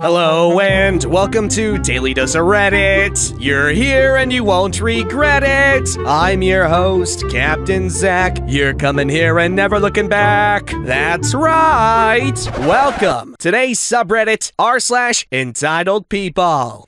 Hello and welcome to Daily Dose of Reddit. You're here and you won't regret it. I'm your host, Captain Zach. You're coming here and never looking back. That's right. Welcome. Today's subreddit r/EntitledPeople.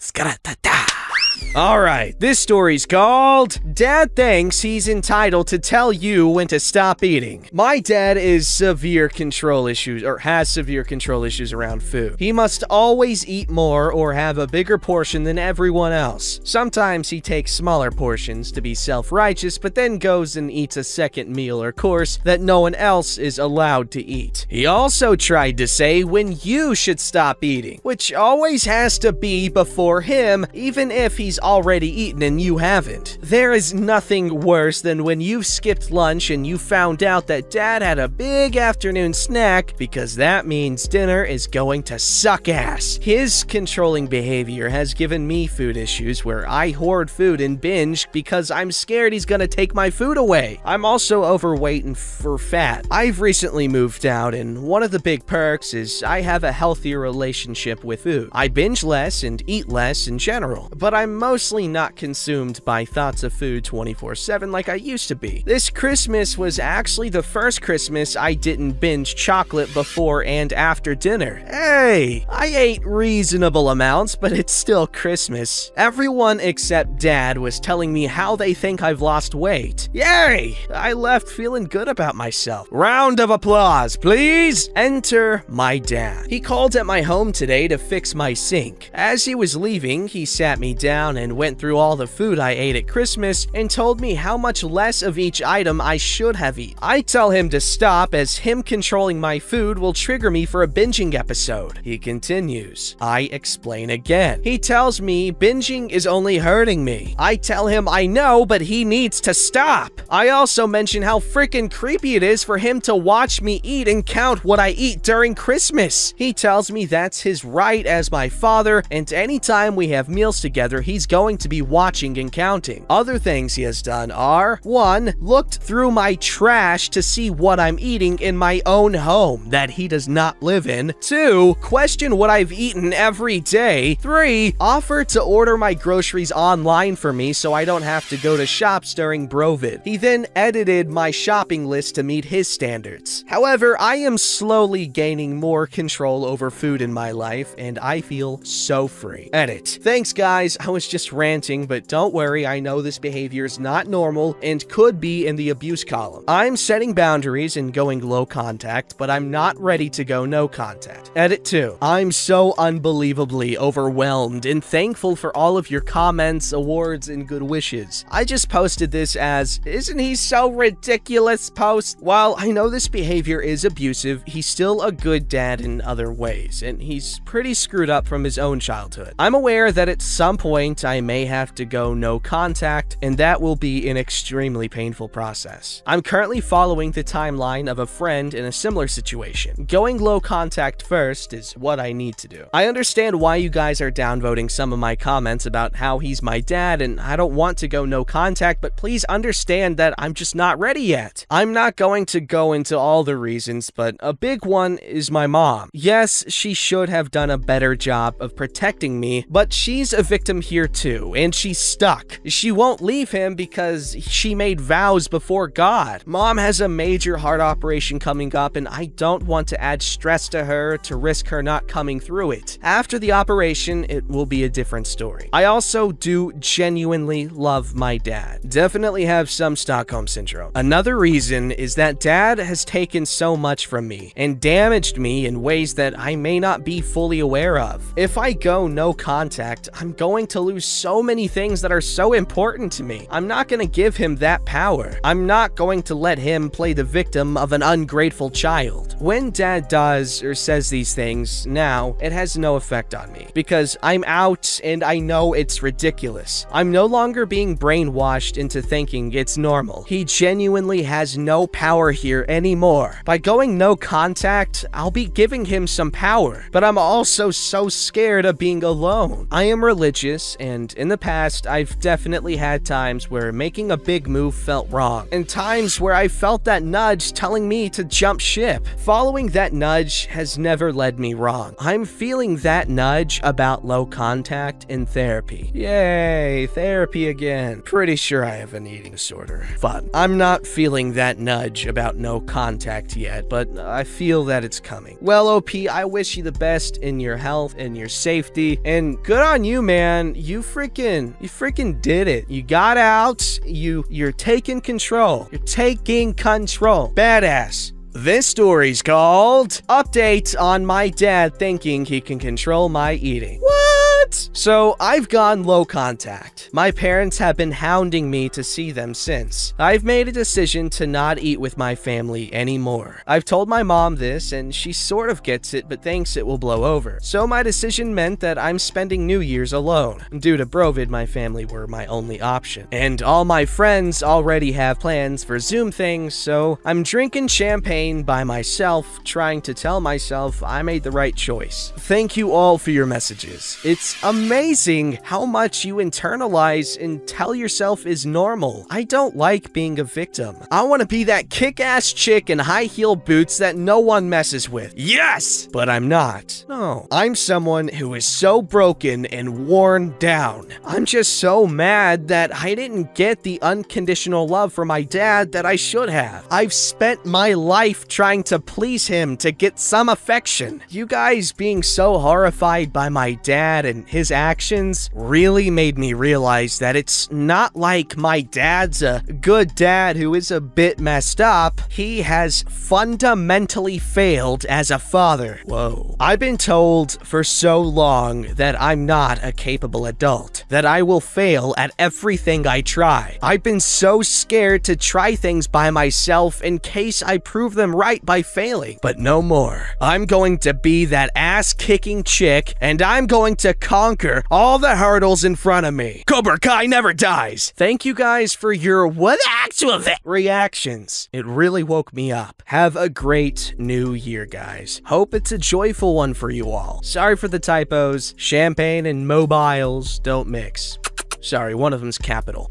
Alright, this story's called Dad Thinks He's Entitled to Tell You When to Stop Eating. My dad has severe control issues around food. He must always eat more or have a bigger portion than everyone else. Sometimes he takes smaller portions to be self-righteous, but then goes and eats a second meal or course that no one else is allowed to eat. He also tried to say when you should stop eating, which always has to be before him, even if he's already eaten and you haven't. There is nothing worse than when you've skipped lunch and you found out that dad had a big afternoon snack, because that means dinner is going to suck ass. His controlling behavior has given me food issues where I hoard food and binge because I'm scared he's gonna take my food away. I'm also overweight and fat. I've recently moved out, and one of the big perks is I have a healthier relationship with food. I binge less and eat less in general, but I'm mostly not consumed by thoughts of food 24/7 like I used to be. This Christmas was actually the first Christmas I didn't binge chocolate before and after dinner. Hey, I ate reasonable amounts, but it's still Christmas. Everyone except Dad was telling me how they think I've lost weight. Yay! I left feeling good about myself. Round of applause, please! Enter my dad. He called at my home today to fix my sink. As he was leaving, he sat me down and went through all the food I ate at Christmas and told me how much less of each item I should have eaten. I tell him to stop, as him controlling my food will trigger me for a binging episode. He continues. I explain again. He tells me binging is only hurting me. I tell him I know, but he needs to stop. I also mention how freaking creepy it is for him to watch me eat and count what I eat during Christmas. He tells me that's his right as my father, and anytime we have meals together, he's going to be watching and counting. Other things he has done are: 1. Looked through my trash to see what I'm eating in my own home that he does not live in. 2. Question what I've eaten every day. 3. Offer to order my groceries online for me so I don't have to go to shops during Brovid. He then edited my shopping list to meet his standards. However, I am slowly gaining more control over food in my life, and I feel so free. Edit. Thanks guys, I was just ranting, but don't worry, I know this behavior is not normal and could be in the abuse column. I'm setting boundaries and going low contact, but I'm not ready to go no contact. Edit 2. I'm so unbelievably overwhelmed and thankful for all of your comments, awards, and good wishes. I just posted this as, "Isn't he so ridiculous?" post. While I know this behavior is abusive, he's still a good dad in other ways, and he's pretty screwed up from his own childhood. I'm aware that at some point I may have to go no contact, and that will be an extremely painful process. I'm currently following the timeline of a friend in a similar situation. Going low contact first is what I need to do. I understand why you guys are downvoting some of my comments about how he's my dad and I don't want to go no contact, but please understand that I'm just not ready yet. I'm not going to go into all the reasons, but a big one is my mom. Yes, she should have done a better job of protecting me, but she's a victim here too, and she's stuck. She won't leave him because she made vows before God. Mom has a major heart operation coming up, and I don't want to add stress to her to risk her not coming through it. After the operation, it will be a different story. I also do genuinely love my dad. Definitely have some Stockholm Syndrome. Another reason is that dad has taken so much from me and damaged me in ways that I may not be fully aware of. If I go no contact, I'm going to lose so many things that are so important to me. I'm not going to give him that power. I'm not going to let him play the victim of an ungrateful child. When dad does or says these things now, it has no effect on me because I'm out and I know it's ridiculous. I'm no longer being brainwashed into thinking it's normal. He genuinely has no power here anymore. By going no contact, I'll be giving him some power, but I'm also so scared of being alone. I am religious and in the past, I've definitely had times where making a big move felt wrong, and times where I felt that nudge telling me to jump ship. Following that nudge has never led me wrong. I'm feeling that nudge about low contact in therapy. Yay, therapy again. Pretty sure I have an eating disorder. Fun. I'm not feeling that nudge about no contact yet, but I feel that it's coming. Well, OP, I wish you the best in your health and your safety, and good on you, man. You freaking did it. You got out. You're taking control. You're taking control. Badass. This story's called Update on My Dad Thinking He Can Control My Eating. What? So, I've gone low contact. My parents have been hounding me to see them since. I've made a decision to not eat with my family anymore. I've told my mom this, and she sort of gets it, but thinks it will blow over. So my decision meant that I'm spending New Year's alone. Due to Brovid, my family were my only option. And all my friends already have plans for Zoom things, so I'm drinking champagne by myself, trying to tell myself I made the right choice. Thank you all for your messages. It's amazing how much you internalize and tell yourself is normal. I don't like being a victim. I want to be that kick-ass chick in high-heel boots that no one messes with. Yes! But I'm not. No. I'm someone who is so broken and worn down. I'm just so mad that I didn't get the unconditional love from my dad that I should have. I've spent my life trying to please him to get some affection. You guys being so horrified by my dad and his actions really made me realize that it's not like my dad's a good dad who is a bit messed up. He has fundamentally failed as a father. Whoa. I've been told for so long that I'm not a capable adult, that I will fail at everything I try. I've been so scared to try things by myself in case I prove them right by failing. But no more. I'm going to be that ass-kicking chick, and I'm going to conquer all the hurdles in front of me. Cobra Kai never dies. Thank you guys for your what actual reactions. It really woke me up. Have a great new year, guys. Hope it's a joyful one for you all. Sorry for the typos. Champagne and mobiles don't mix. Sorry, one of them's capital.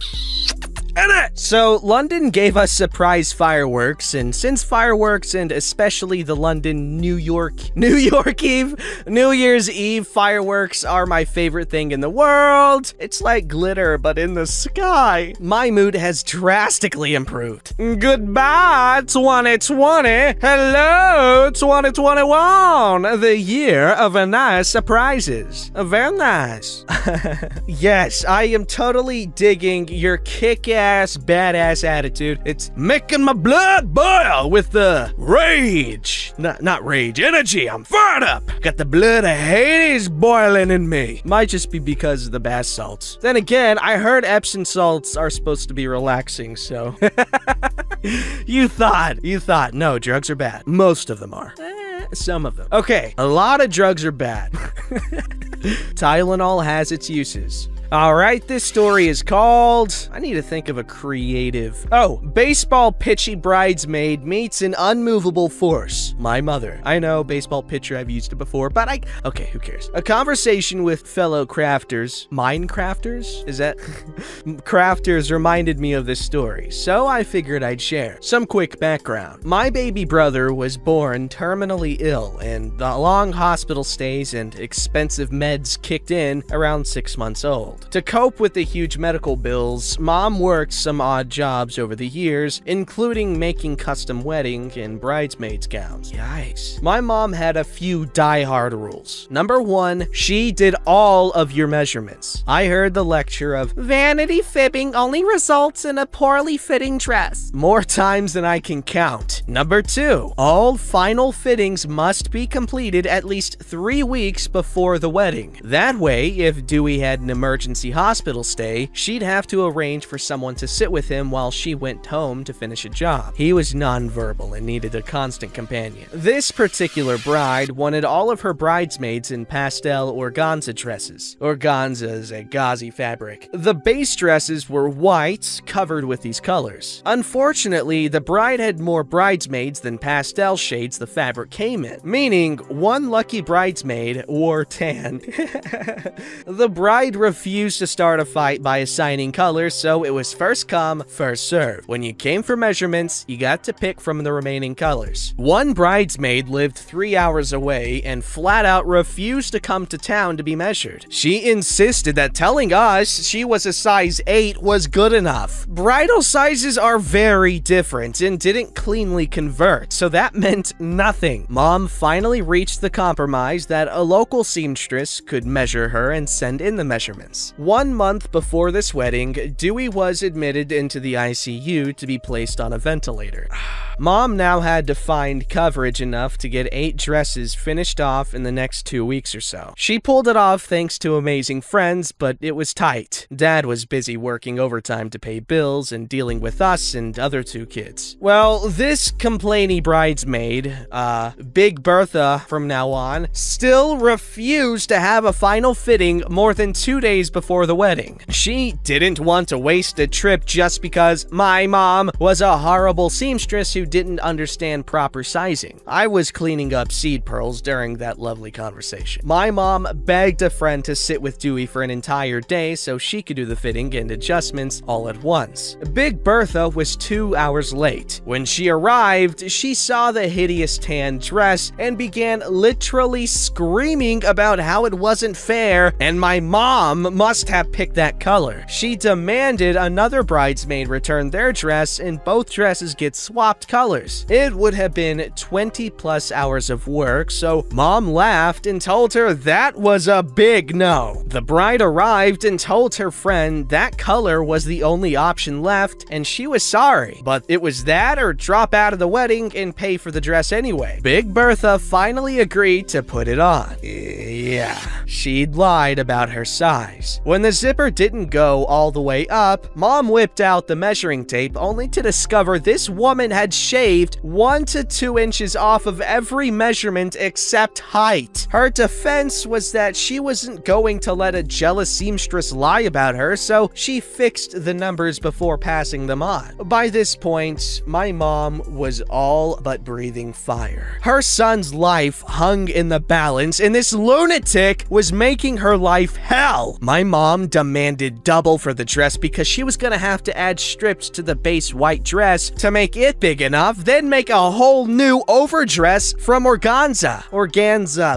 So, London gave us surprise fireworks, and since fireworks, and especially the London New Year's Eve fireworks are my favorite thing in the world. It's like glitter, but in the sky. My mood has drastically improved. Goodbye, 2020. Hello, 2021. The year of nice surprises. Very nice. Yes, I am totally digging your kick-ass badass attitude. It's making my blood boil with the rage. Not rage, energy. I'm fired up. Got the blood of Hades boiling in me. Might just be because of the bath salts. Then again, I heard Epsom salts are supposed to be relaxing, so. You thought. No, drugs are bad. Most of them are. Some of them. Okay, a lot of drugs are bad. Tylenol has its uses. Alright, this story is called... I need to think of a creative... Oh, baseball pitchy bridesmaid meets an unmovable force. My mother. I know, baseball pitcher, I've used it before, but okay, who cares? A conversation with fellow crafters. Minecrafters? Is that... Crafters reminded me of this story, so I figured I'd share. Some quick background. My baby brother was born terminally ill, and the long hospital stays and expensive meds kicked in around 6 months old. To cope with the huge medical bills, Mom worked some odd jobs over the years, including making custom wedding and bridesmaids gowns. Yikes. My mom had a few die-hard rules. Number 1, she did all of your measurements. I heard the lecture of vanity fibbing only results in a poorly fitting dress more times than I can count. Number 2, all final fittings must be completed at least 3 weeks before the wedding. That way, if Dewey had an emergency hospital stay, she'd have to arrange for someone to sit with him while she went home to finish a job. He was nonverbal and needed a constant companion. This particular bride wanted all of her bridesmaids in pastel organza dresses. Organza is a gauzy fabric. The base dresses were white, covered with these colors. Unfortunately, the bride had more bridesmaids than pastel shades the fabric came in, meaning one lucky bridesmaid wore tan. The bride refused refused to start a fight by assigning colors, so it was first come, first serve. When you came for measurements, you got to pick from the remaining colors. One bridesmaid lived 3 hours away and flat out refused to come to town to be measured. She insisted that telling us she was a size 8 was good enough. Bridal sizes are very different and didn't cleanly convert, so that meant nothing. Mom finally reached the compromise that a local seamstress could measure her and send in the measurements. 1 month before this wedding, Dewey was admitted into the ICU to be placed on a ventilator. Mom now had to find coverage enough to get 8 dresses finished off in the next 2 weeks or so. She pulled it off thanks to amazing friends, but it was tight. Dad was busy working overtime to pay bills and dealing with us and other 2 kids. Well, this complainy bridesmaid, Big Bertha from now on, still refused to have a final fitting more than 2 days before the wedding. She didn't want to waste a trip just because my mom was a horrible seamstress who didn't understand proper sizing. I was cleaning up seed pearls during that lovely conversation. My mom begged a friend to sit with Dewey for an entire day so she could do the fitting and adjustments all at once. Big Bertha was 2 hours late. When she arrived, she saw the hideous tan dress and began literally screaming about how it wasn't fair and my mom must have picked that color. She demanded another bridesmaid return their dress and both dresses get swapped colors. It would have been 20+ hours of work, so Mom laughed and told her that was a big no. The bride arrived and told her friend that color was the only option left and she was sorry, but it was that or drop out of the wedding and pay for the dress anyway. Big Bertha finally agreed to put it on. Yeah, she'd lied about her size. When the zipper didn't go all the way up, Mom whipped out the measuring tape only to discover this woman had shaved 1 to 2 inches off of every measurement except height. Her defense was that she wasn't going to let a jealous seamstress lie about her, so she fixed the numbers before passing them on. By this point, my mom was all but breathing fire. Her son's life hung in the balance, and this lunatic was making her life hell. My mom demanded double for the dress because she was gonna have to add strips to the base white dress to make it big enough, then make a whole new overdress from organza,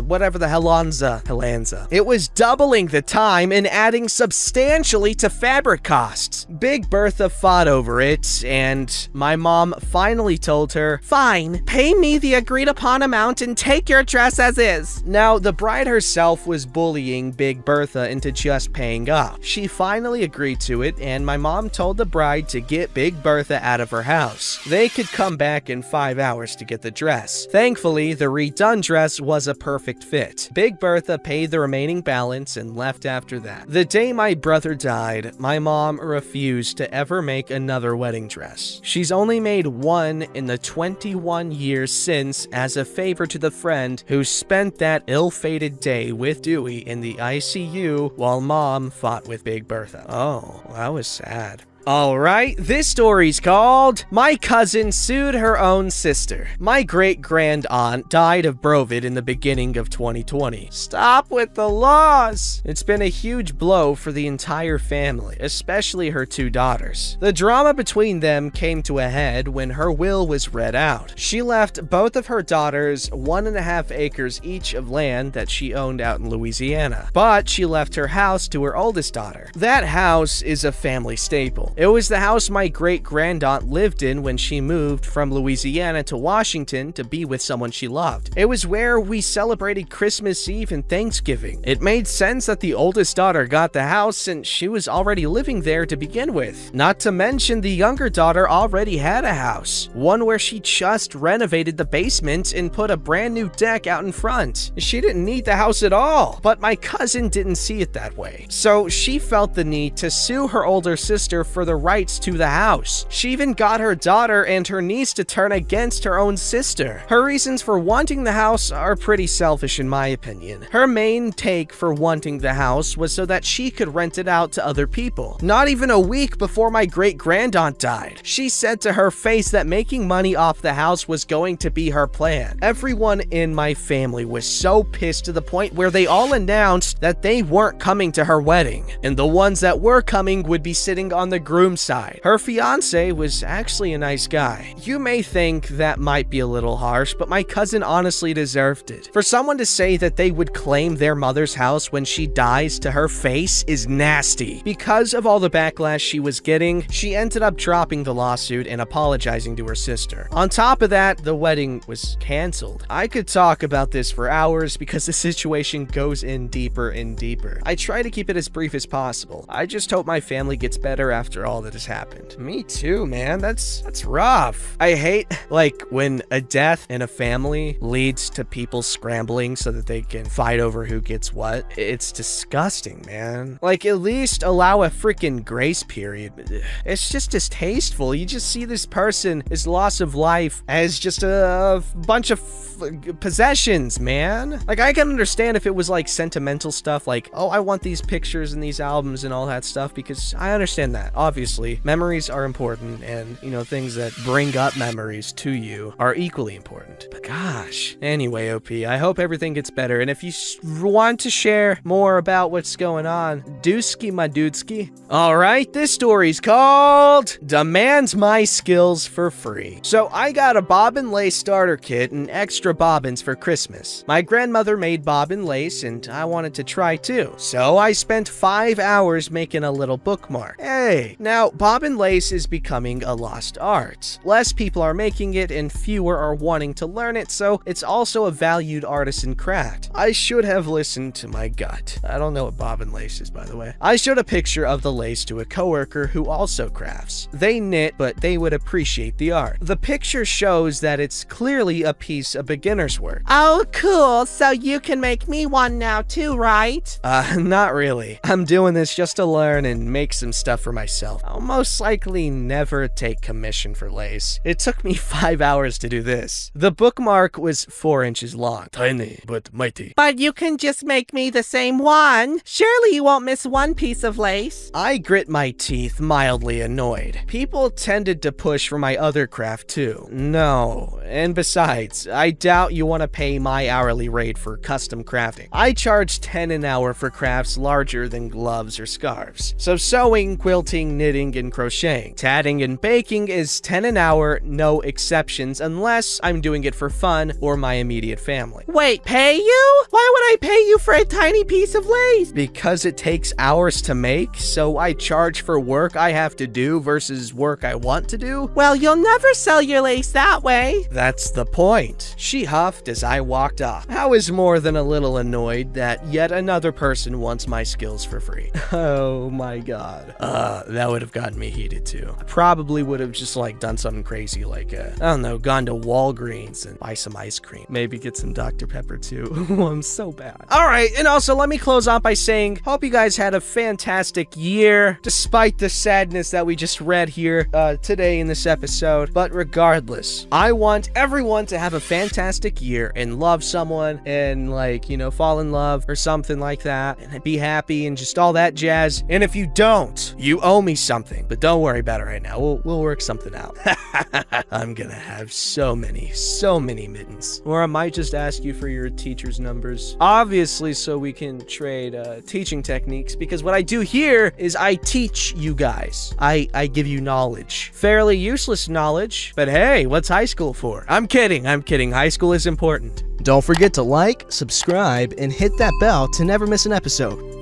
whatever the Helanza. It was doubling the time and adding substantially to fabric costs. Big Bertha fought over it, and my mom finally told her, "Fine, pay me the agreed upon amount and take your dress as is." Now, the bride herself was bullying Big Bertha into just paying up. She finally agreed to it, and my mom told the bride to get Big Bertha out of her house. They could come back in 5 hours to get the dress. Thankfully, the redone dress was a perfect fit. Big Bertha paid the remaining balance and left after that. The day my brother died, my mom refused to ever make another wedding dress. She's only made one in the 21 years since as a favor to the friend who spent that ill-fated day with Dewey in the ICU while Mom fought with Big Bertha. Oh, that was sad. Alright, this story's called My Cousin Sued Her Own Sister. My great-grand-aunt died of Brovid in the beginning of 2020. Stop with the laws! It's been a huge blow for the entire family, especially her 2 daughters. The drama between them came to a head when her will was read out. She left both of her daughters 1.5 acres each of land that she owned out in Louisiana, but she left her house to her oldest daughter. That house is a family staple. It was the house my great-grandaunt lived in when she moved from Louisiana to Washington to be with someone she loved. It was where we celebrated Christmas Eve and Thanksgiving. It made sense that the oldest daughter got the house since she was already living there to begin with. Not to mention the younger daughter already had a house, one where she just renovated the basement and put a brand new deck out in front. She didn't need the house at all, but my cousin didn't see it that way. So she felt the need to sue her older sister for for the rights to the house. She even got her daughter and her niece to turn against her own sister. Her reasons for wanting the house are pretty selfish in my opinion. Her main take for wanting the house was so that she could rent it out to other people. Not even a week before my great-grandaunt died, she said to her face that making money off the house was going to be her plan. Everyone in my family was so pissed to the point where they all announced that they weren't coming to her wedding, and the ones that were coming would be sitting on the groom's side. Her fiance was actually a nice guy. You may think that might be a little harsh, but my cousin honestly deserved it. For someone to say that they would claim their mother's house when she dies to her face is nasty. Because of all the backlash she was getting, she ended up dropping the lawsuit and apologizing to her sister. On top of that, the wedding was canceled. I could talk about this for hours because the situation goes in deeper and deeper. I try to keep it as brief as possible. I just hope my family gets better after all that has happened. Me too, man. That's rough. I hate, like, when a death in a family leads to people scrambling so that they can fight over who gets what. It's disgusting, man. Like, at least allow a freaking grace period. It's just distasteful. You just see this person, his loss of life, as just a bunch of possessions, man. Like, I can understand if it was like sentimental stuff, like, oh, I want these pictures and these albums and all that stuff, because I understand that. Obviously, memories are important, and, you know, things that bring up memories to you are equally important. But gosh. Anyway, OP, I hope everything gets better, and if you want to share more about what's going on, dooski my dudeski. Alright, this story's called Demands My Skills for Free. So I got a bobbin lace starter kit and extra bobbins for Christmas. My grandmother made bobbin lace and I wanted to try too. So I spent 5 hours making a little bookmark. Hey, now bobbin lace is becoming a lost art. Less people are making it and fewer are wanting to learn it, so it's also a valued artisan craft. I should have listened to my gut. I don't know what bobbin lace is, by the way. I showed a picture of the lace to a coworker who also crafts. They knit, but they would appreciate the art. The picture shows that it's clearly a piece of beginner's work. Oh, cool. So you can make me one now too, right? Not really. I'm doing this just to learn and make some stuff for myself. I'll most likely never take commission for lace. It took me 5 hours to do this. The bookmark was 4 inches long. Tiny, but mighty. But you can just make me the same one. Surely you won't miss one piece of lace. I grit my teeth, mildly annoyed. People tended to push for my other craft too. No, and besides, I doubt you want to pay my hourly rate for custom crafting. I charge 10 an hour for crafts larger than gloves or scarves. So sewing, quilting, knitting, and crocheting. Tatting and baking is 10 an hour, no exceptions, unless I'm doing it for fun or my immediate family. Wait, pay you? Why would I pay you for a tiny piece of lace? Because it takes hours to make, so I charge for work I have to do versus work I want to do. Well, you'll never sell your lace that way. That's the point. She huffed as I walked off. I was more than a little annoyed that yet another person wants my skills for free. Oh my god. That would have gotten me heated too. I probably would have just like done something crazy like, I don't know, gone to Walgreens and buy some ice cream. Maybe get some Dr. Pepper too. I'm so bad. Alright, and also let me close off by saying, hope you guys had a fantastic year, despite the sadness that we just read here today in this episode. But regardless, I want everyone to have a fantastic year and love someone and, like, you know, fall in love or something like that and be happy and just all that jazz. And if you don't, you owe me something. But don't worry about it right now. We'll work something out. I'm gonna have so many mittens. Or I might just ask you for your teacher's numbers. Obviously, so we can trade teaching techniques, because what I do here is I teach you guys. I give you knowledge. Fairly useless knowledge, but hey, what's high school for? I'm kidding. High school is important. Don't forget to like, subscribe, and hit that bell to never miss an episode.